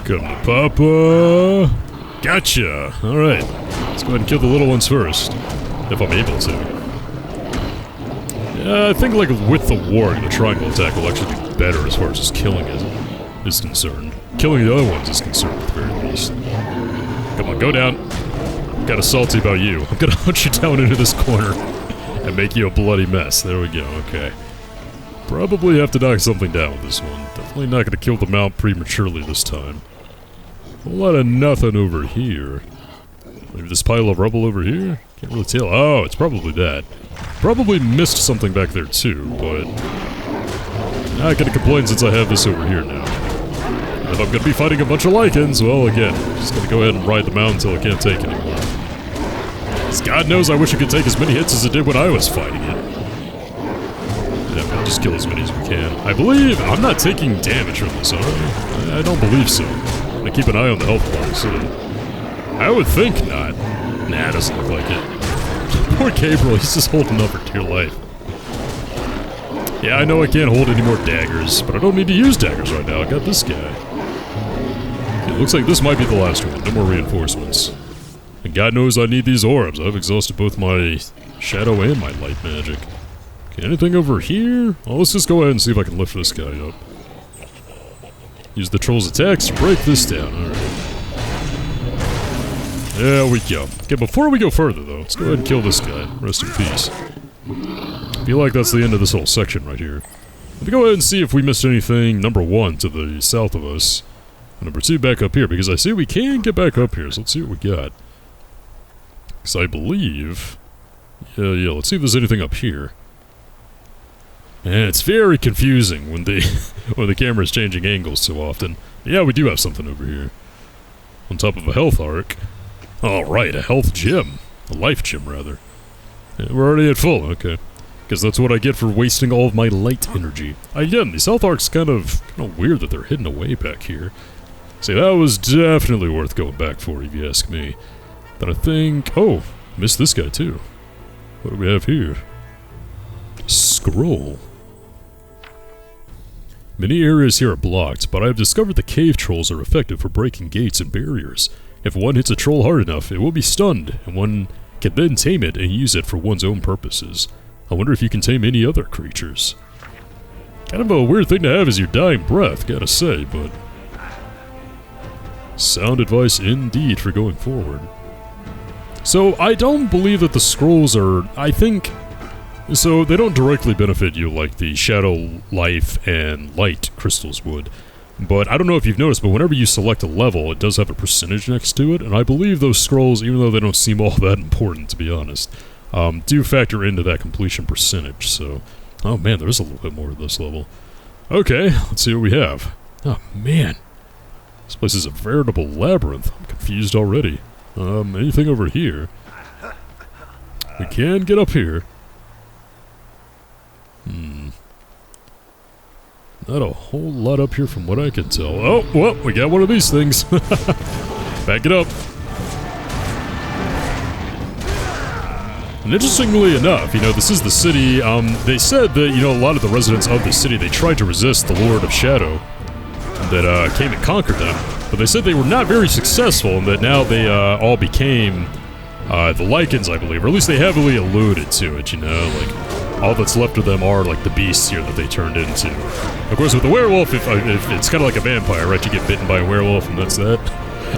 Come to Papa. Gotcha. Alright. Let's go ahead and kill the little ones first. If I'm able to. Yeah, I think like with the warg, the triangle attack will actually be better as far as just killing it is concerned. Killing the other ones is concerned at the very least. Come on, go down. Got a salty about you. I'm gonna hunt you down into this corner and make you a bloody mess. There we go, okay. Probably have to knock something down with this one. Definitely not gonna kill the mount prematurely this time. A whole lot of nothing over here. Maybe this pile of rubble over here? Can't really tell. Oh, it's probably that. Probably missed something back there too, but not gonna complain since I have this over here now. And if I'm gonna be fighting a bunch of Lycans, well, again, just gonna go ahead and ride the mount until I can't take anymore. Because God knows I wish it could take as many hits as it did when I was fighting it. Yeah, we'll just kill as many as we can. I believe I'm not taking damage from this, I don't believe so. I'm gonna keep an eye on the health bar, so I would think not. Nah, doesn't look like it. Poor Gabriel, he's just holding up for dear life. Yeah, I know I can't hold any more daggers, but I don't need to use daggers right now. I got this guy. It looks like this might be the last one. No more reinforcements. And God knows I need these orbs. I've exhausted both my shadow and my light magic. Okay, anything over here? Well, let's just go ahead and see if I can lift this guy up. Use the troll's attacks to break this down. Alright. There we go. Okay, before we go further, though, let's go ahead and kill this guy. Rest in peace. I feel like that's the end of this whole section right here. Let me go ahead and see if we missed anything, number 1, to the south of us. And number 2, back up here, because I see we can get back up here, so let's see what we got. Because I believe... Yeah, let's see if there's anything up here. Man, it's very confusing when the when the camera's changing angles so often. Yeah, we do have something over here. On top of a health arc. Alright, a health gem. A life gem, rather. Yeah, we're already at full, okay. Because that's what I get for wasting all of my light energy. Again, these health arcs kind of weird that they're hidden away back here. See, that was definitely worth going back for, if you ask me. Then I think... Oh, missed this guy too. What do we have here? Scroll. Many areas here are blocked, but I have discovered the cave trolls are effective for breaking gates and barriers. If one hits a troll hard enough, it will be stunned, and one can then tame it and use it for one's own purposes. I wonder if you can tame any other creatures. Kind of a weird thing to have as your dying breath, gotta say, but... sound advice indeed for going forward. So, I don't believe that the scrolls are... I think... So, they don't directly benefit you like the Shadow, Life, and Light crystals would. But I don't know if you've noticed, but whenever you select a level, it does have a percentage next to it, and I believe those scrolls, even though they don't seem all that important, to be honest, do factor into that completion percentage, so... Oh man, there's a little bit more of this level. Okay, let's see what we have. Oh man. This place is a veritable labyrinth. I'm confused already. Anything over here? We can get up here. Not a whole lot up here from what I can tell. Oh, well, we got one of these things. Back it up. And interestingly enough, this is the city, they said that, a lot of the residents of the city, they tried to resist the Lord of Shadow that came and conquered them. But they said they were not very successful, and that now they all became the Lycans, I believe. Or at least they heavily alluded to it, like... all that's left of them are, like, the beasts here that they turned into. Of course, with the werewolf, if it's kind of like a vampire, right? You get bitten by a werewolf, and that's that.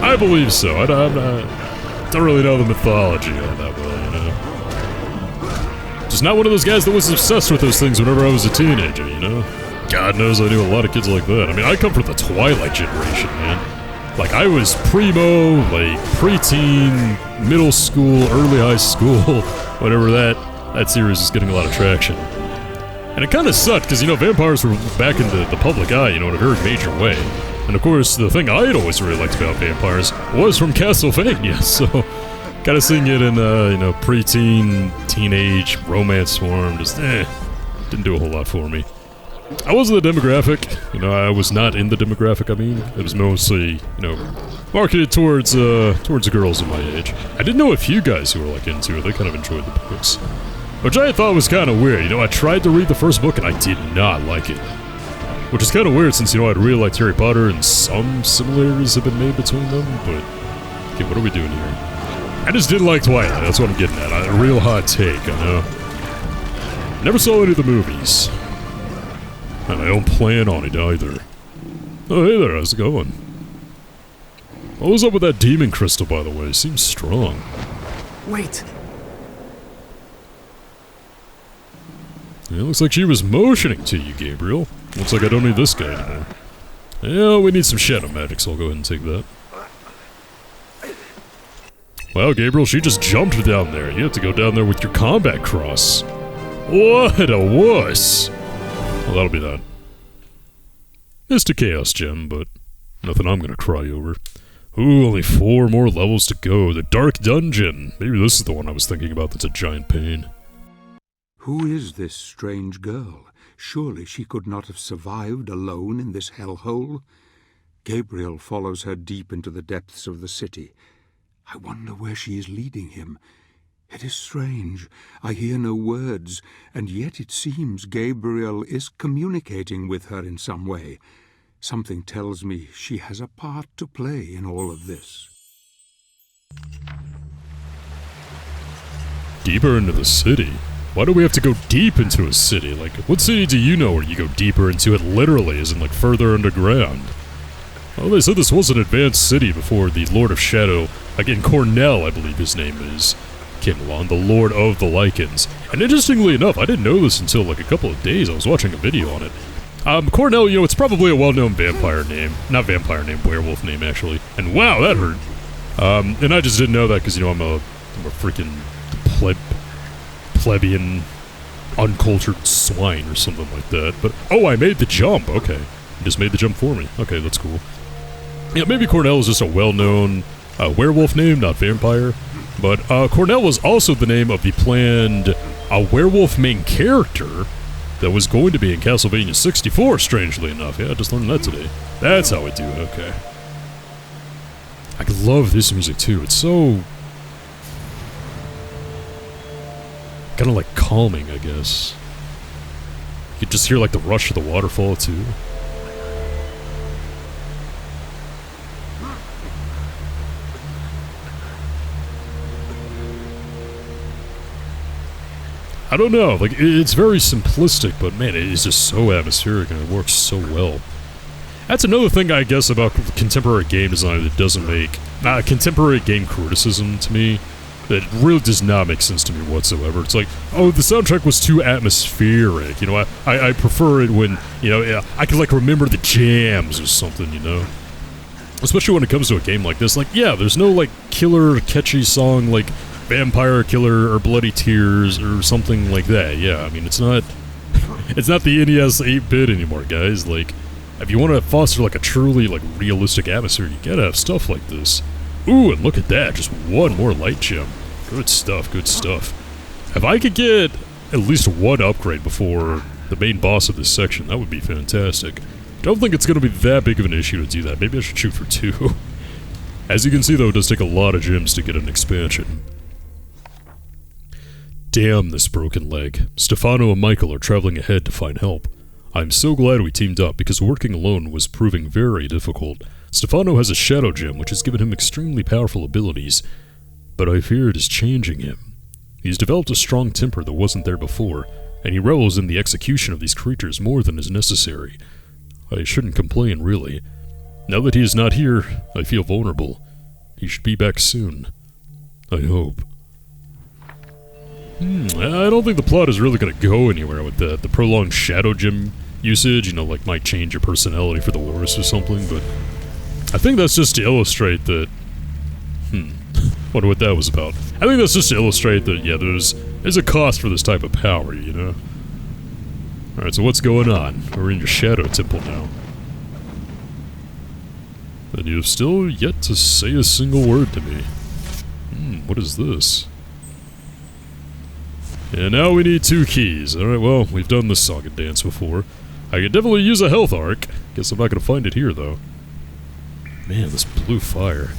I believe so. I don't really know the mythology on that well, Just not one of those guys that was obsessed with those things whenever I was a teenager, God knows I knew a lot of kids like that. I mean, I come from the Twilight generation, man. Like, I was primo, like, preteen, middle school, early high school, whatever that series is getting a lot of traction. And it kind of sucked, because, vampires were back into the public eye, in a very major way. And of course, the thing I had always really liked about vampires was from Castlevania, so... kind of seeing it in, preteen, teenage, romance form, just, didn't do a whole lot for me. I wasn't the demographic, I was not in the demographic, I mean. It was mostly, marketed towards girls of my age. I did know a few guys who were, into it, they kind of enjoyed the books. Which I thought was kind of weird, I tried to read the first book and I did not like it. Which is kind of weird since, you know, I'd really liked Harry Potter and some similarities have been made between them, but... Okay, what are we doing here? I just didn't like Twilight, that's what I'm getting at. A real hot take, I know. Never saw any of the movies. And I don't plan on it either. Oh, hey there, how's it going? What was up with that demon crystal, by the way? Seems strong. Wait. Yeah, looks like she was motioning to you, Gabriel. Looks like I don't need this guy anymore. Yeah, we need some shadow magic, so I'll go ahead and take that. Wow, Gabriel, she just jumped down there. You have to go down there with your combat cross. What a wuss! Well, that'll be that. It's a chaos gem, but nothing I'm gonna cry over. Ooh, only 4 more levels to go. The Dark Dungeon. Maybe this is the one I was thinking about that's a giant pain. Who is this strange girl? Surely she could not have survived alone in this hellhole. Gabriel follows her deep into the depths of the city. I wonder where she is leading him. It is strange. I hear no words, and yet it seems Gabriel is communicating with her in some way. Something tells me she has a part to play in all of this. Deeper into the city? Why do we have to go deep into a city? Like, what city do you know where you go deeper into it literally, as in like further underground? Well, they said this was an advanced city before the Lord of Shadow, again Cornell I believe his name is, came along, the Lord of the Lycans. And interestingly enough, I didn't know this until like a couple of days. I was watching a video on it. Cornell, you know, it's probably a well-known vampire name. Not vampire name, werewolf name, actually. And wow, that hurt. And I just didn't know that because, you know, I'm a freaking plebeian, uncultured swine or something like that. But, oh, I made the jump. Okay. You just made the jump for me. Okay, that's cool. Yeah, maybe Cornell is just a well-known werewolf name, not vampire. But Cornell was also the name of the planned werewolf main character that was going to be in Castlevania 64, strangely enough. Yeah, I just learned that today. That's how I do it, okay. I love this music too. It's so... kind of like calming, I guess. You could just hear like the rush of the waterfall too. I don't know, like, it's very simplistic, but man, it is just so atmospheric and it works so well. That's another thing, I guess, about contemporary game design that doesn't make... contemporary game criticism, to me, that really does not make sense to me whatsoever. It's like, oh, the soundtrack was too atmospheric, you know, I prefer it when, you know, I can, like, remember the jams or something, you know? Especially when it comes to a game like this, like, yeah, there's no, like, killer, catchy song, like... Vampire Killer or Bloody Tears or something like that. Yeah, I mean, it's not the NES 8-bit anymore, guys. Like, if you want to foster like a truly like realistic atmosphere, you gotta have stuff like this. Ooh, and look at that, just one more light gem. Good stuff, good stuff. If I could get at least one upgrade before the main boss of this section, that would be fantastic. Don't think it's gonna be that big of an issue to do that. Maybe I should shoot for 2. As you can see though, it does take a lot of gems to get an expansion. Damn this broken leg. Stefano and Michael are traveling ahead to find help. I'm so glad we teamed up because working alone was proving very difficult. Stefano has a shadow gem which has given him extremely powerful abilities, but I fear it is changing him. He's developed a strong temper that wasn't there before, and he revels in the execution of these creatures more than is necessary. I shouldn't complain, really. Now that he is not here, I feel vulnerable. He should be back soon. I hope. I don't think the plot is really going to go anywhere with the prolonged shadow gem usage, you know, like might change your personality for the worse or something, but I think that's just to illustrate that, wonder what that was about. I think that's just to illustrate that, yeah, there's a cost for this type of power, you know? Alright, so what's going on? We're in your shadow temple now. And you have still yet to say a single word to me. What is this? And now we need 2 keys. Alright, well, we've done this song and dance before. I could definitely use a health arc. Guess I'm not gonna find it here, though. Man, this blue fire.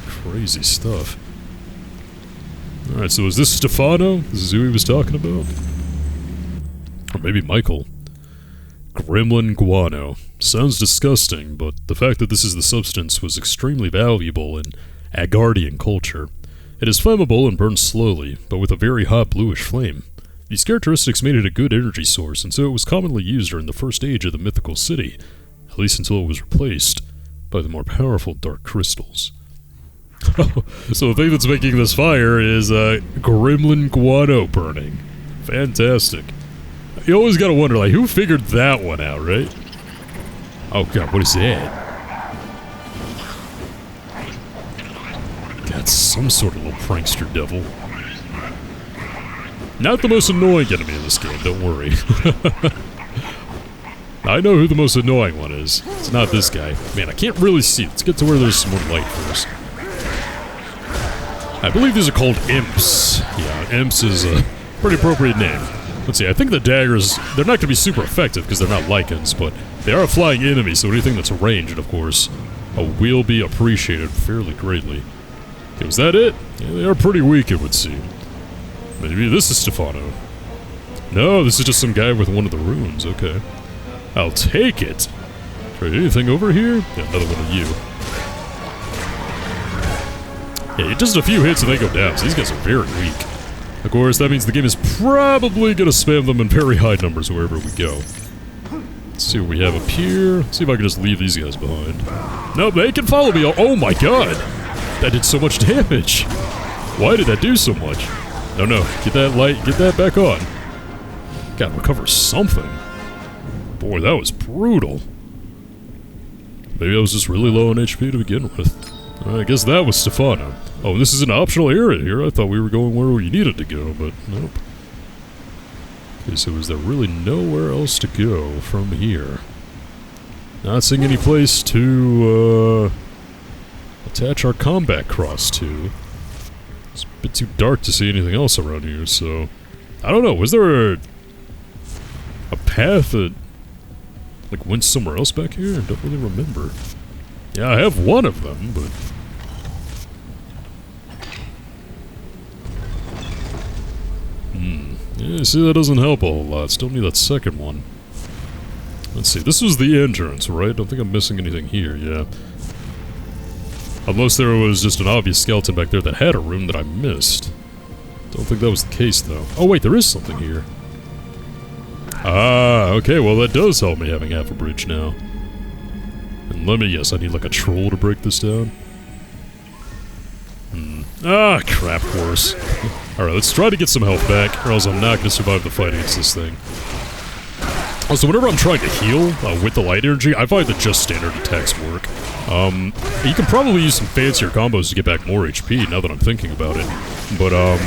Crazy stuff. Alright, so is this Stefano? This is who he was talking about? Or maybe Michael. Gremlin guano. Sounds disgusting, but the fact that this is the substance was extremely valuable in Agardian culture. It is flammable and burns slowly, but with a very hot bluish flame. These characteristics made it a good energy source, and so it was commonly used during the first age of the mythical city, at least until it was replaced by the more powerful dark crystals. So the thing that's making this fire is gremlin guano burning. Fantastic. You always gotta wonder, like, who figured that one out, right? Oh god, what is that? That's some sort of little prankster devil. Not the most annoying enemy in this game, don't worry. I know who the most annoying one is. It's not this guy. Man, I can't really see. Let's get to where there's some more light first. I believe these are called imps. Yeah, imps is a pretty appropriate name. Let's see, I think the daggers, they're not going to be super effective because they're not Lycans, but they are a flying enemy, so anything that's ranged, of course, will be appreciated fairly greatly. Okay, was that it? Yeah, they are pretty weak, it would seem. Maybe this is Stefano. No, this is just some guy with one of the runes, okay. I'll take it. Try anything over here? Yeah, another one of you. Yeah, just a few hits and they go down, so these guys are very weak. Of course, that means the game is probably going to spam them in very high numbers wherever we go. Let's see what we have up here. Let's see if I can just leave these guys behind. No, they can follow me. Oh my god! That did so much damage. Why did that do so much? No, no. Get that light. Get that back on. Gotta recover something. Boy, that was brutal. Maybe I was just really low on HP to begin with. I guess that was Stefano. Oh, and this is an optional area here. I thought we were going where we needed to go, but nope. Okay, so is there really nowhere else to go from here? Not seeing any place to, attach our combat cross to. It's a bit too dark to see anything else around here, so... I don't know, was there a path that, like, went somewhere else back here? I don't really remember. Yeah, I have one of them, but... Yeah, see, that doesn't help a whole lot. Still need that second one. Let's see, this was the entrance, right? Don't think I'm missing anything here, yeah. Unless there was just an obvious skeleton back there that had a room that I missed. Don't think that was the case, though. Oh, wait, there is something here. Ah, okay, well, that does help me having half a bridge now. And let me guess, I need like a troll to break this down? Ah, crap horse. Alright, let's try to get some health back, or else I'm not going to survive the fight against this thing. Also, whenever I'm trying to heal with the light energy, I find that just standard attacks work. You can probably use some fancier combos to get back more HP, now that I'm thinking about it. But,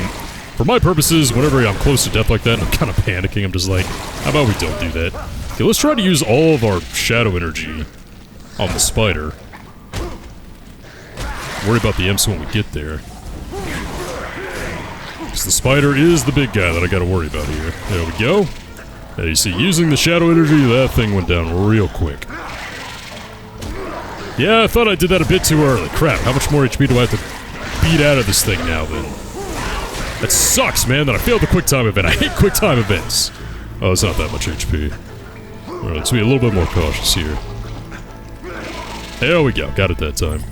for my purposes, whenever I'm close to death like that, I'm kind of panicking. I'm just like, how about we don't do that? Okay, let's try to use all of our shadow energy on the spider. Worry about the imps when we get there. Because the spider is the big guy that I gotta worry about here. There we go. Now you see, using the shadow energy, that thing went down real quick. Yeah, I thought I did that a bit too early. Crap, how much more HP do I have to beat out of this thing now, then? That sucks, man, that I failed the quick time event. I hate quick time events. Oh, it's not that much HP. Alright, let's be a little bit more cautious here. There we go, got it that time.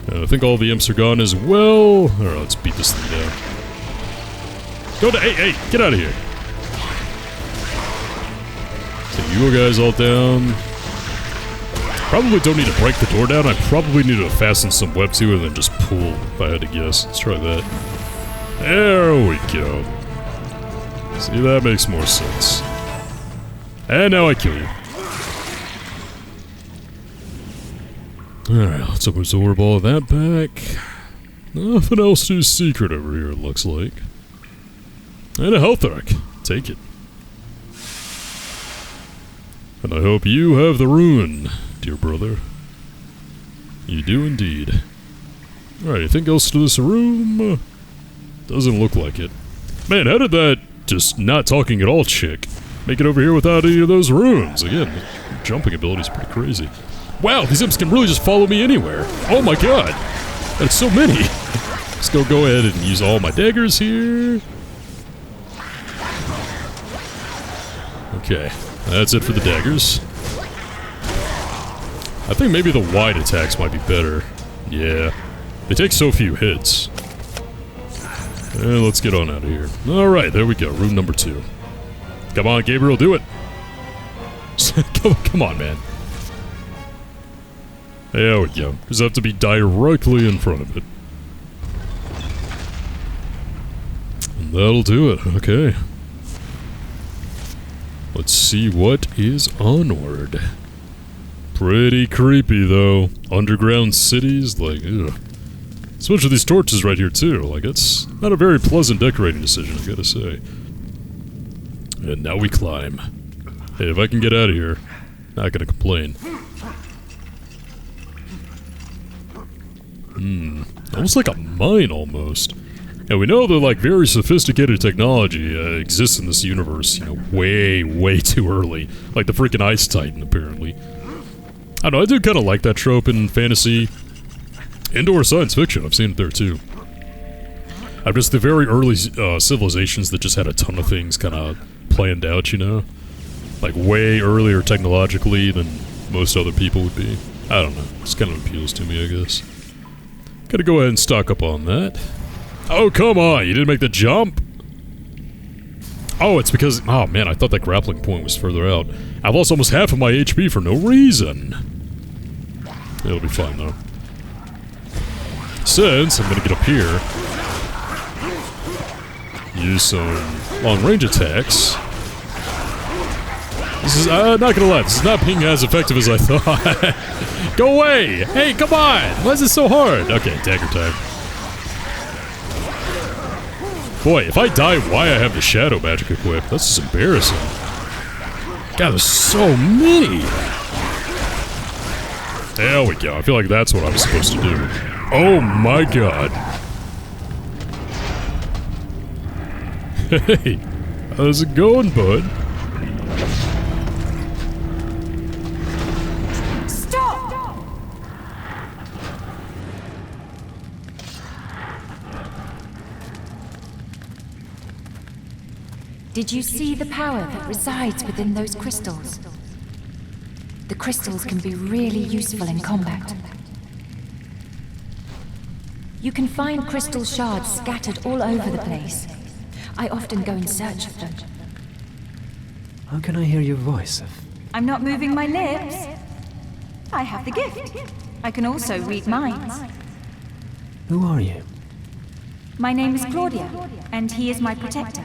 I think all the imps are gone as well. Alright, let's beat this thing down. Go to- hey, get out of here! Take you guys all down. Probably don't need to break the door down. I probably need to fasten some web to it and then just pull, if I had to guess. Let's try that. There we go. See, that makes more sense. And now I kill you. Alright, let's absorb all of that back. Nothing else too secret over here, it looks like. And a health arc. Take it. And I hope you have the rune, dear brother. You do indeed. Alright, anything else to this room? Doesn't look like it. Man, how did that just not talking at all chick make it over here without any of those runes? Again, the jumping ability is pretty crazy. Wow, these imps can really just follow me anywhere. Oh my god. That's so many. Let's go ahead and use all my daggers here. Okay. That's it for the daggers. I think maybe the wide attacks might be better. Yeah. They take so few hits. And let's get on out of here. Alright, there we go. Rune number 2. Come on, Gabriel, do it. Come on, man. There we go. Just have to be directly in front of it. And that'll do it. Okay. Let's see what is onward. Pretty creepy, though. Underground cities, like, ugh. Especially these torches right here, too. Like, it's not a very pleasant decorating decision, I gotta say. And now we climb. Hey, if I can get out of here, not gonna complain. Almost like a mine, almost. And we know that, like, very sophisticated technology exists in this universe, you know, way too early. Like the freaking Ice Titan, apparently. I don't know, I do kind of like that trope in fantasy. Indoor science fiction, I've seen it there, too. I've just the very early civilizations that just had a ton of things kind of planned out, you know? Like, way earlier technologically than most other people would be. I don't know, just kind of appeals to me, I guess. Gotta go ahead and stock up on that. Oh, come on! You didn't make the jump? Oh, it's because... Oh, man, I thought that grappling point was further out. I've lost almost half of my HP for no reason. It'll be fine, though. Since I'm gonna get up here... use some long-range attacks. This is... not gonna lie, this is not being as effective as I thought. Go away! Hey, come on! Why is this so hard? Okay, dagger time. Boy, if I die, why I have the shadow magic equipped? That's just embarrassing. God, there's so many! There we go. I feel like that's what I was supposed to do. Oh my god. Hey, how's it going, bud? Did you see the power that resides within those crystals? The crystals can be really useful in combat. You can find crystal shards scattered all over the place. I often go in search of them. How can I hear your voice? I'm not moving my lips. I have the gift. I can also read minds. Who are you? My name is Claudia, and he is my protector.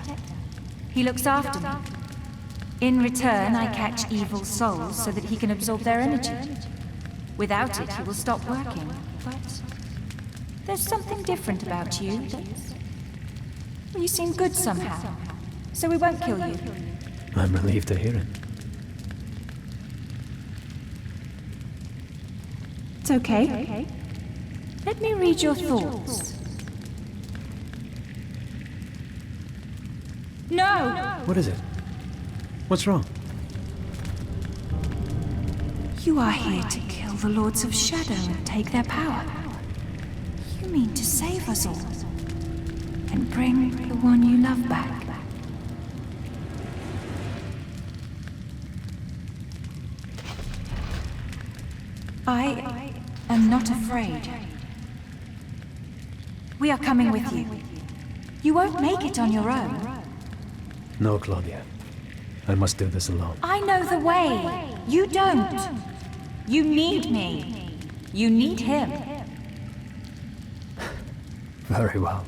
He looks after me. In return, I catch evil souls so that he can absorb their energy. Without it, he will stop working. But there's something different about you. You seem good somehow, so we won't kill you. I'm relieved to hear it. It's okay. Let me read your thoughts. No! What is it? What's wrong? You are here to kill the Lords of Shadow and take their power. You mean to save us all and bring the one you love back. I am not afraid. We are coming with you. You won't make it on your own. No, Claudia. I must do this alone. I know the way. You don't. You need me. You need him. Very well.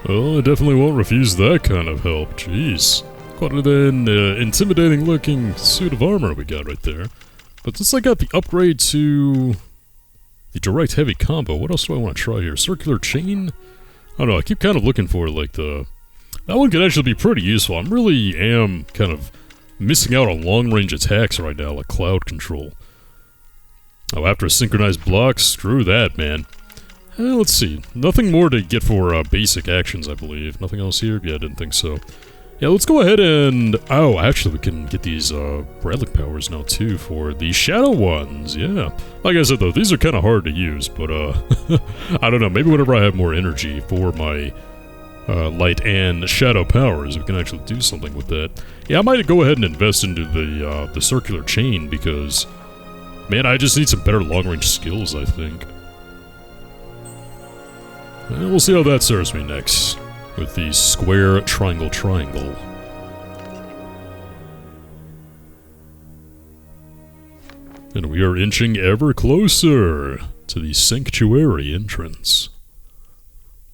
Well, I definitely won't refuse that kind of help. Jeez. Quite an intimidating looking suit of armor we got right there. But since I got the upgrade to the direct heavy combo, what else do I want to try here? Circular chain? I don't know, I keep kind of looking for like that one could actually be pretty useful. I really am kind of missing out on long range attacks right now, like cloud control. Oh, after a synchronized block? Screw that, man. Let's see. Nothing more to get for basic actions, I believe. Nothing else here? Yeah, I didn't think so. Yeah, let's go ahead and... Oh, actually, we can get these relic powers now, too, for the shadow ones. Yeah. Like I said, though, these are kind of hard to use, but, I don't know. Maybe whenever I have more energy for my light and shadow powers, we can actually do something with that. Yeah, I might go ahead and invest into the circular chain, because... Man, I just need some better long-range skills, I think. And we'll see how that serves me next. With the square, triangle, triangle. And we are inching ever closer to the sanctuary entrance.